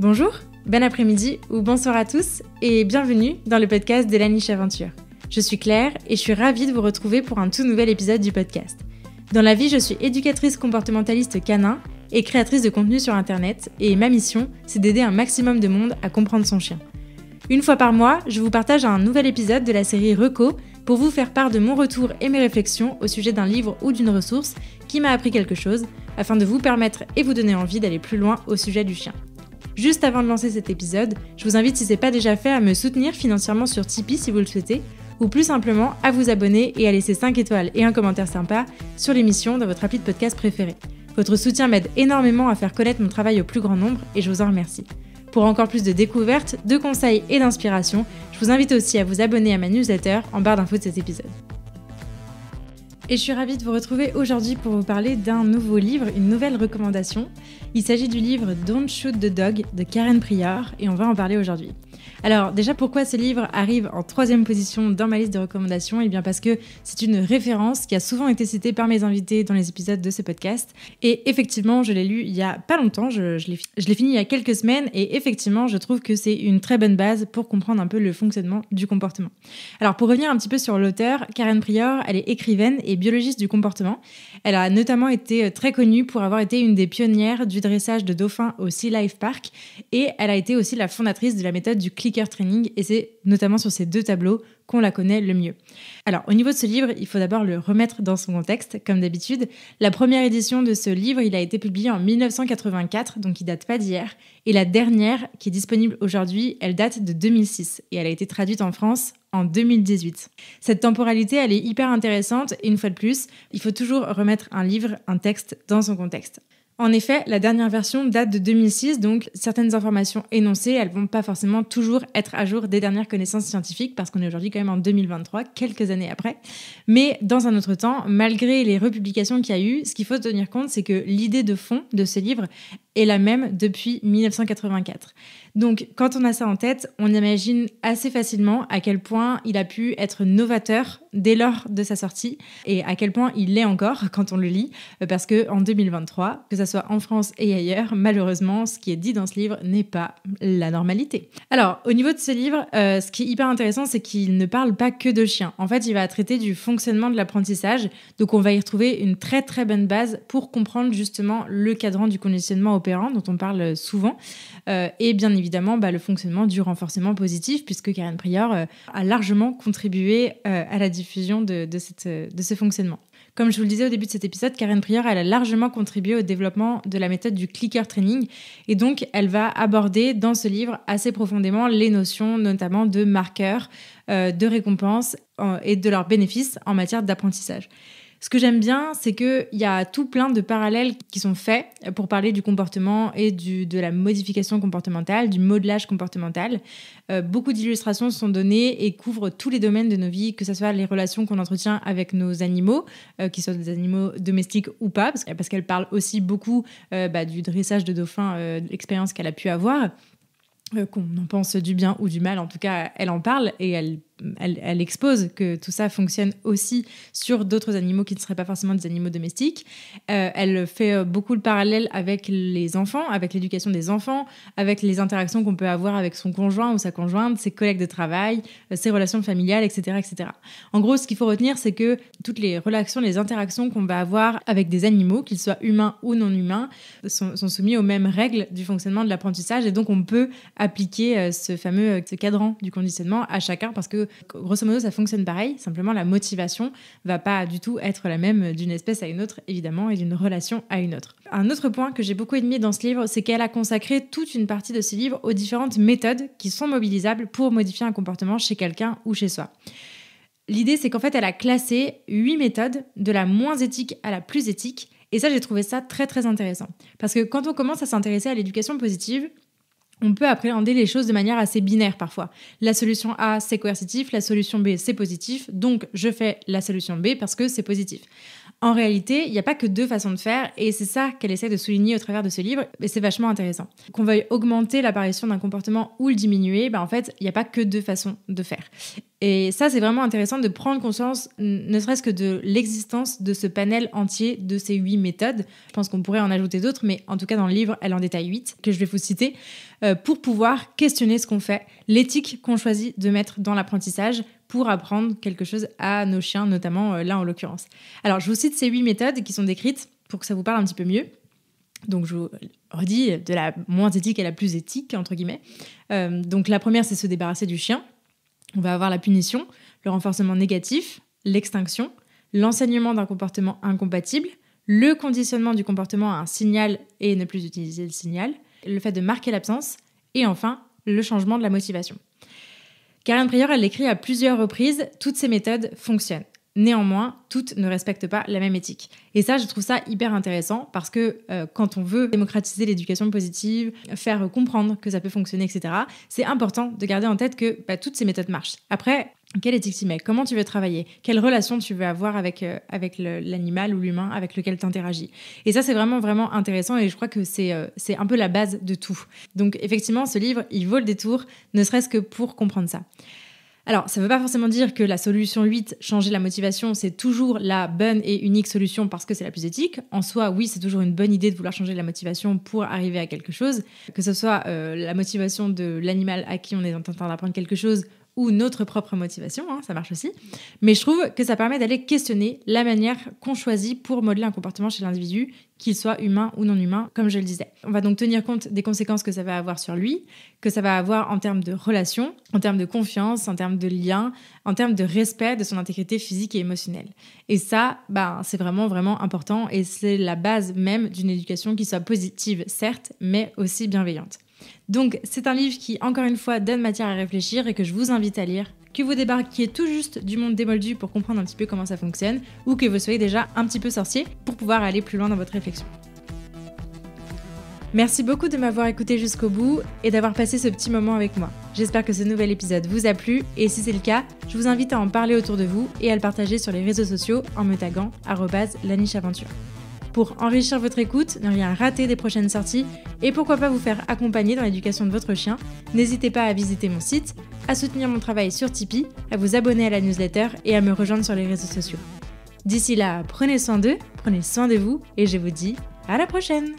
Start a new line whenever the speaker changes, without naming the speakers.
Bonjour, bon après-midi ou bonsoir à tous et bienvenue dans le podcast de la Niche Aventure. Je suis Claire et je suis ravie de vous retrouver pour un tout nouvel épisode du podcast. Dans la vie, je suis éducatrice comportementaliste canin et créatrice de contenu sur internet et ma mission, c'est d'aider un maximum de monde à comprendre son chien. Une fois par mois, je vous partage un nouvel épisode de la série Reco pour vous faire part de mon retour et mes réflexions au sujet d'un livre ou d'une ressource qui m'a appris quelque chose afin de vous permettre et vous donner envie d'aller plus loin au sujet du chien. Juste avant de lancer cet épisode, je vous invite si ce n'est pas déjà fait à me soutenir financièrement sur Tipeee si vous le souhaitez, ou plus simplement à vous abonner et à laisser 5 étoiles et un commentaire sympa sur l'émission dans votre appli de podcast préféré. Votre soutien m'aide énormément à faire connaître mon travail au plus grand nombre et je vous en remercie. Pour encore plus de découvertes, de conseils et d'inspiration, je vous invite aussi à vous abonner à ma newsletter en barre d'infos de cet épisode. Et je suis ravie de vous retrouver aujourd'hui pour vous parler d'un nouveau livre, une nouvelle recommandation. Il s'agit du livre Don't Shoot the Dog de Karen Prior et on va en parler aujourd'hui. Alors déjà, pourquoi ce livre arrive en 3e position dans ma liste de recommandations ? Eh bien parce que c'est une référence qui a souvent été citée par mes invités dans les épisodes de ce podcast. Et effectivement, je l'ai lu il y a pas longtemps, je l'ai fini il y a quelques semaines et effectivement, je trouve que c'est une très bonne base pour comprendre un peu le fonctionnement du comportement. Alors pour revenir un petit peu sur l'auteur, Karen Prior, elle est écrivaine et biologiste du comportement. Elle a notamment été très connue pour avoir été une des pionnières du dressage de dauphins au Sea Life Park et elle a été aussi la fondatrice de la méthode du clicker training et c'est notamment sur ces 2 tableaux qu'on la connaît le mieux. Alors au niveau de ce livre, il faut d'abord le remettre dans son contexte, comme d'habitude. La première édition de ce livre, il a été publié en 1984, donc il date pas d'hier, et la dernière, qui est disponible aujourd'hui, elle date de 2006 et elle a été traduite en France en 2018. Cette temporalité, elle est hyper intéressante et une fois de plus, il faut toujours remettre un livre, un texte dans son contexte. En effet, la dernière version date de 2006, donc certaines informations énoncées, elles vont pas forcément toujours être à jour des dernières connaissances scientifiques parce qu'on est aujourd'hui quand même en 2023, quelques années après. Mais dans un autre temps, malgré les republications qu'il y a eu, ce qu'il faut tenir compte, c'est que l'idée de fond de ce livre est la même depuis 1984. Donc, quand on a ça en tête, on imagine assez facilement à quel point il a pu être novateur dès lors de sa sortie et à quel point il l'est encore quand on le lit, parce qu'en 2023, que ça soit en France et ailleurs, malheureusement, ce qui est dit dans ce livre n'est pas la normalité. Alors, au niveau de ce livre, ce qui est hyper intéressant, c'est qu'il ne parle pas que de chiens. En fait, il va traiter du fonctionnement de l'apprentissage, donc on va y retrouver une très très bonne base pour comprendre justement le cadran du conditionnement opérant dont on parle souvent, et bien évidemment le fonctionnement du renforcement positif, puisque Karen Prior a largement contribué à la diffusion de ce fonctionnement. Comme je vous le disais au début de cet épisode, Karen Prior, elle a largement contribué au développement de la méthode du clicker training et donc elle va aborder dans ce livre assez profondément les notions notamment de marqueurs, de récompenses et de leurs bénéfices en matière d'apprentissage. Ce que j'aime bien, c'est qu'il y a tout plein de parallèles qui sont faits pour parler du comportement et de la modification comportementale, du modelage comportemental. Beaucoup d'illustrations sont données et couvrent tous les domaines de nos vies, que ce soit les relations qu'on entretient avec nos animaux, qu'ils soient des animaux domestiques ou pas, parce qu'elle parle aussi beaucoup du dressage de dauphins, de l'expérience qu'elle a pu avoir. Qu'on en pense du bien ou du mal, en tout cas, elle en parle et elle expose que tout ça fonctionne aussi sur d'autres animaux qui ne seraient pas forcément des animaux domestiques. Elle fait beaucoup le parallèle avec les enfants, avec l'éducation des enfants, avec les interactions qu'on peut avoir avec son conjoint ou sa conjointe, ses collègues de travail, ses relations familiales, etc., etc. En gros, ce qu'il faut retenir, c'est que toutes les relations, les interactions qu'on va avoir avec des animaux, qu'ils soient humains ou non humains, sont soumis aux mêmes règles du fonctionnement de l'apprentissage et donc on peut appliquer ce cadran du conditionnement à chacun parce que grosso modo ça fonctionne pareil, simplement la motivation va pas du tout être la même d'une espèce à une autre évidemment et d'une relation à une autre. Un autre point que j'ai beaucoup aimé dans ce livre, c'est qu'elle a consacré toute une partie de ce livre aux différentes méthodes qui sont mobilisables pour modifier un comportement chez quelqu'un ou chez soi. L'idée, c'est qu'en fait, elle a classé 8 méthodes de la moins éthique à la plus éthique et ça, j'ai trouvé ça très très intéressant parce que quand on commence à s'intéresser à l'éducation positive, on peut appréhender les choses de manière assez binaire parfois. La solution A, c'est coercitif, la solution B, c'est positif, donc je fais la solution B parce que c'est positif. En réalité, il n'y a pas que 2 façons de faire et c'est ça qu'elle essaie de souligner au travers de ce livre et c'est vachement intéressant. Qu'on veuille augmenter l'apparition d'un comportement ou le diminuer, en fait, il n'y a pas que 2 façons de faire. Et ça, c'est vraiment intéressant de prendre conscience, ne serait-ce que de l'existence de ce panel entier de ces 8 méthodes. Je pense qu'on pourrait en ajouter d'autres, mais en tout cas, dans le livre, elle en détaille 8, que je vais vous citer, pour pouvoir questionner ce qu'on fait, l'éthique qu'on choisit de mettre dans l'apprentissage pour apprendre quelque chose à nos chiens, notamment là en l'occurrence. Alors, je vous cite ces 8 méthodes qui sont décrites pour que ça vous parle un petit peu mieux. Donc, je vous redis de la moins éthique à la plus éthique, entre guillemets. Donc, la première, c'est se débarrasser du chien. On va avoir la punition, le renforcement négatif, l'extinction, l'enseignement d'un comportement incompatible, le conditionnement du comportement à un signal et ne plus utiliser le signal, le fait de marquer l'absence, et enfin, le changement de la motivation. Karen Pryor, elle l'écrit à plusieurs reprises, toutes ces méthodes fonctionnent. Néanmoins, toutes ne respectent pas la même éthique. Et ça, je trouve ça hyper intéressant parce que quand on veut démocratiser l'éducation positive, faire comprendre que ça peut fonctionner, etc., c'est important de garder en tête que toutes ces méthodes marchent. Après, quelle éthique tu mets ? Comment tu veux travailler ? Quelle relation tu veux avoir avec l'animal ou l'humain avec lequel tu interagis ? Et ça, c'est vraiment, vraiment intéressant et je crois que c'est un peu la base de tout. Donc, effectivement, ce livre, il vaut le détour, ne serait-ce que pour comprendre ça. Alors, ça ne veut pas forcément dire que la solution 8, changer la motivation, c'est toujours la bonne et unique solution parce que c'est la plus éthique. En soi, oui, c'est toujours une bonne idée de vouloir changer la motivation pour arriver à quelque chose, que ce soit la motivation de l'animal à qui on est en train d'apprendre quelque chose ou notre propre motivation, ça marche aussi. Mais je trouve que ça permet d'aller questionner la manière qu'on choisit pour modeler un comportement chez l'individu, qu'il soit humain ou non humain, comme je le disais. On va donc tenir compte des conséquences que ça va avoir sur lui, que ça va avoir en termes de relations, en termes de confiance, en termes de lien, en termes de respect de son intégrité physique et émotionnelle. Et ça, c'est vraiment, vraiment important et c'est la base même d'une éducation qui soit positive, certes, mais aussi bienveillante. Donc, c'est un livre qui, encore une fois, donne matière à réfléchir et que je vous invite à lire, que vous débarquiez tout juste du monde des moldus pour comprendre un petit peu comment ça fonctionne, ou que vous soyez déjà un petit peu sorcier pour pouvoir aller plus loin dans votre réflexion. Merci beaucoup de m'avoir écouté jusqu'au bout et d'avoir passé ce petit moment avec moi. J'espère que ce nouvel épisode vous a plu et si c'est le cas, je vous invite à en parler autour de vous et à le partager sur les réseaux sociaux en me taguant @lanicheaventure. Pour enrichir votre écoute, ne rien rater des prochaines sorties et pourquoi pas vous faire accompagner dans l'éducation de votre chien, n'hésitez pas à visiter mon site, à soutenir mon travail sur Tipeee, à vous abonner à la newsletter et à me rejoindre sur les réseaux sociaux. D'ici là, prenez soin d'eux, prenez soin de vous et je vous dis à la prochaine!